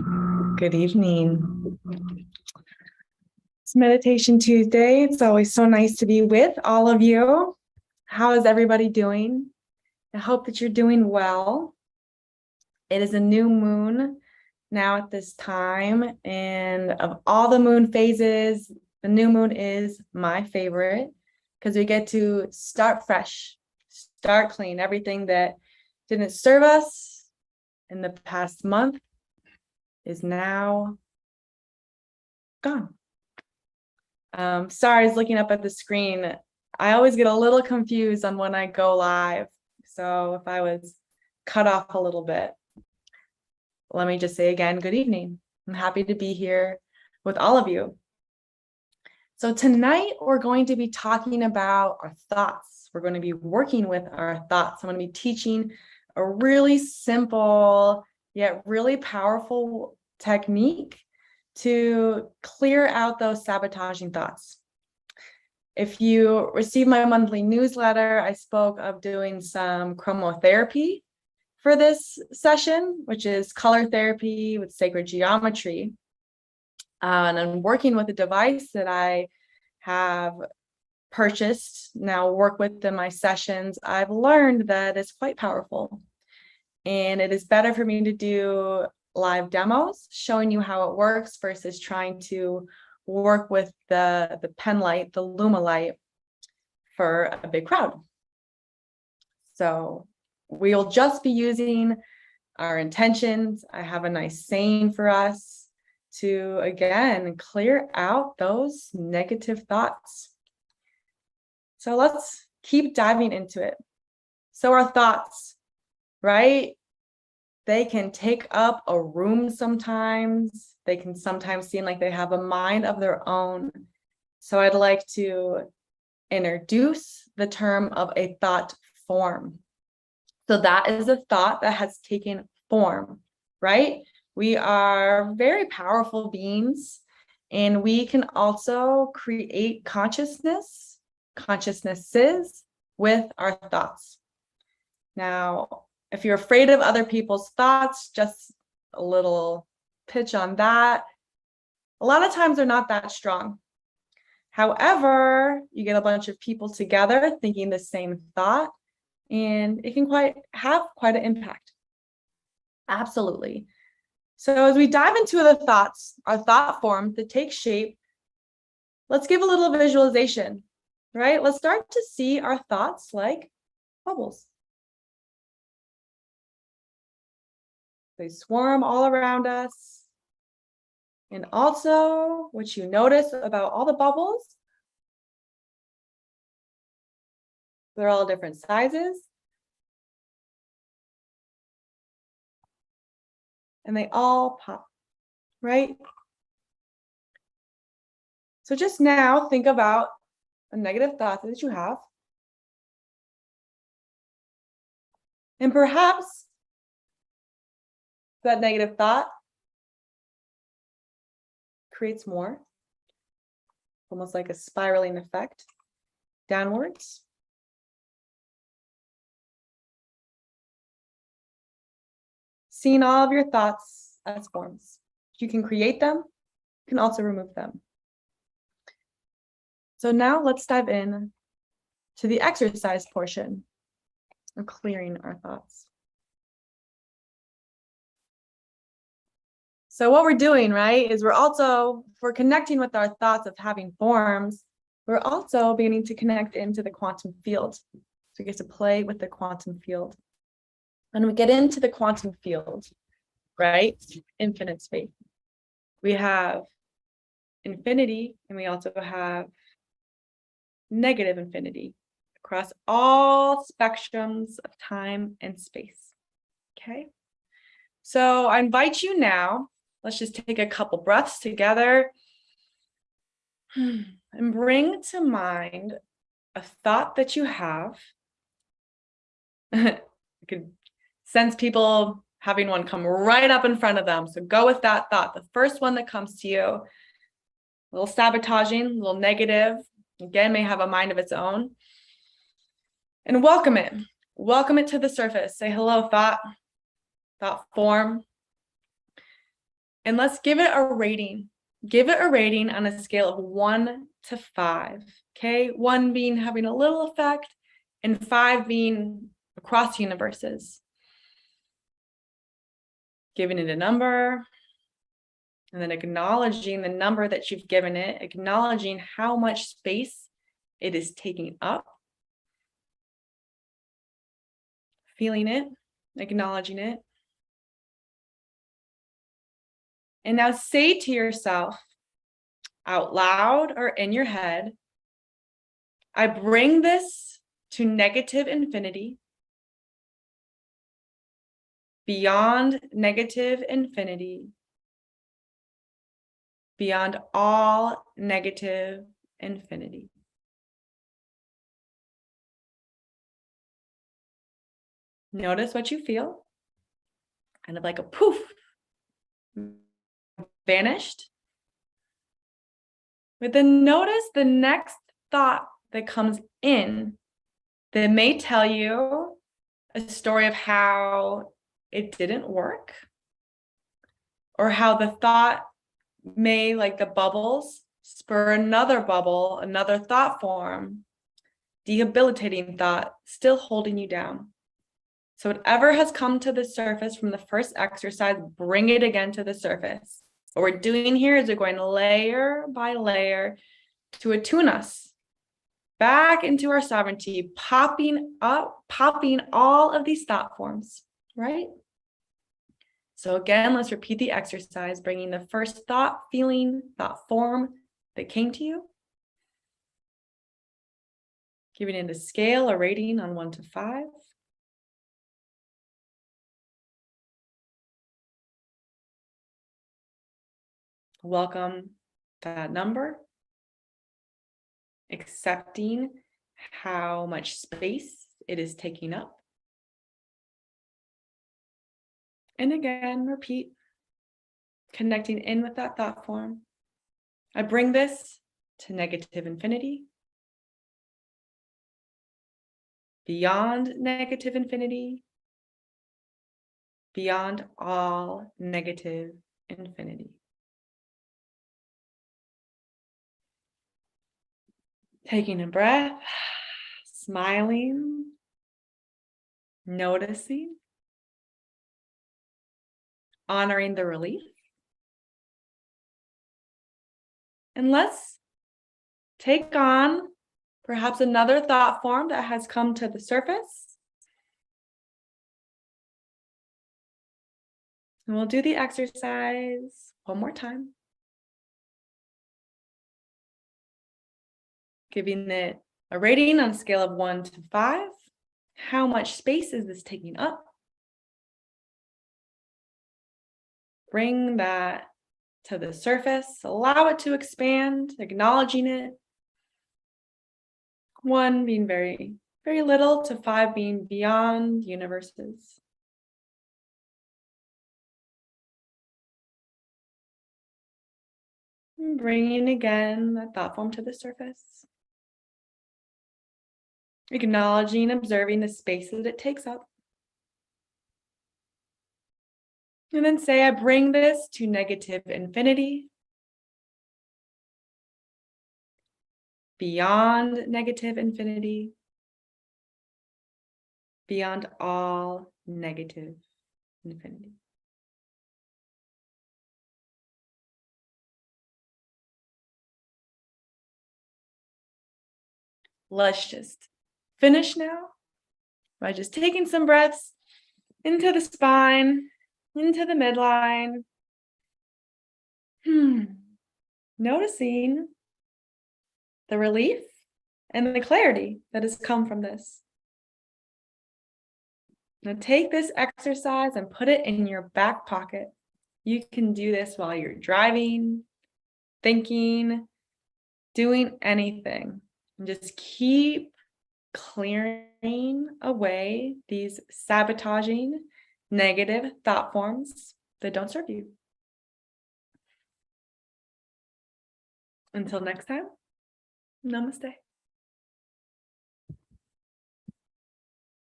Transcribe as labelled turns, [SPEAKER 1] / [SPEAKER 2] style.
[SPEAKER 1] Good evening. It's Meditation Tuesday. It's always so nice to be with all of you. How is everybody doing? I hope that you're doing well. It is a new moon now at this time, and of all the moon phases, the new moon is my favorite because we get to start fresh, start clean. Everything that didn't serve us in the past month is now gone. Sorry, I was looking up at the screen. I always get a little confused on when I go live. So if I was cut off a little bit, let me just say again, good evening. I'm happy to be here with all of you. So tonight we're going to be talking about our thoughts. We're going to be working with our thoughts. I'm going to be teaching a really simple yet really powerful technique to clear out those sabotaging thoughts. If you receive my monthly newsletter, I spoke of doing some chromotherapy for this session, which is color therapy with sacred geometry. And I'm working with a device that I have purchased, now work with in my sessions. I've learned that it's quite powerful. And it is better for me to do live demos showing you how it works versus trying to work with the pen light, the Luma light for a big crowd. So we'll just be using our intentions. I have a nice saying for us to, again, clear out those negative thoughts. So let's keep diving into it. So our thoughts, right? They can take up a room sometimes. They can sometimes seem like they have a mind of their own. So I'd like to introduce the term of a thought form. So that is a thought that has taken form, right? We are very powerful beings, and we can also create consciousnesses with our thoughts. Now, if you're afraid of other people's thoughts, just a little pitch on that. A lot of times they're not that strong. However, you get a bunch of people together thinking the same thought, and it can have quite an impact. Absolutely. So as we dive into the thoughts, our thought forms that take shape, let's give a little visualization, right? Let's start to see our thoughts like bubbles. They swarm all around us. And also, what you notice about all the bubbles, they're all different sizes. And they all pop, right? So just now, think about a negative thought that you have. And perhaps that negative thought creates more, almost like a spiraling effect downwards. Seeing all of your thoughts as forms. You can create them, you can also remove them. So now let's dive in to the exercise portion of clearing our thoughts. So what we're doing, right, is we're connecting with our thoughts of having forms. We're also beginning to connect into the quantum field. So we get to play with the quantum field. When we get into the quantum field, right, infinite space, we have infinity, and we also have negative infinity across all spectrums of time and space. Okay, so I invite you now, let's just take a couple breaths together and bring to mind a thought that you have. I could sense people having one come right up in front of them. So go with that thought, the first one that comes to you. A little sabotaging, a little negative, again, may have a mind of its own. And welcome it. Welcome it to the surface. Say hello, thought form. And let's give it a rating. Give it a rating on a scale of 1 to 5. Okay, 1 being having a little effect and 5 being across universes. Giving it a number and then acknowledging the number that you've given it, acknowledging how much space it is taking up. Feeling it, acknowledging it. And now say to yourself out loud or in your head, I bring this to negative infinity, beyond negative infinity, beyond all negative infinity. Notice what you feel, kind of like a poof, vanished. But then notice the next thought that comes in that may tell you a story of how it didn't work, or how the thought may, like the bubbles, spur another bubble, another thought form, debilitating thought, still holding you down. So whatever has come to the surface from the first exercise, bring it again to the surface. What we're doing here is we're going layer by layer to attune us back into our sovereignty, popping all of these thought forms, right? So again, let's repeat the exercise, bringing the first thought, feeling, thought form that came to you. Giving it a scale, a rating on 1 to 5. Welcome that number. Accepting how much space it is taking up. And again, repeat, connecting in with that thought form. I bring this to negative infinity, beyond negative infinity, beyond all negative infinity. Taking a breath, smiling, noticing, honoring the relief. And let's take on perhaps another thought form that has come to the surface. And we'll do the exercise one more time. Giving it a rating on a scale of 1 to 5. How much space is this taking up? Bring that to the surface. Allow it to expand, acknowledging it. 1 being very, very little to 5 being beyond universes. And bringing again that thought form to the surface. Acknowledging, observing the space that it takes up. And then say, I bring this to negative infinity, beyond negative infinity, beyond all negative infinity. Let's just finish now by just taking some breaths into the spine, into the midline. Noticing the relief and the clarity that has come from this. Now take this exercise and put it in your back pocket. You can do this while you're driving, thinking, doing anything. And just keep clearing away these sabotaging, negative thought forms that don't serve you. Until next time, namaste.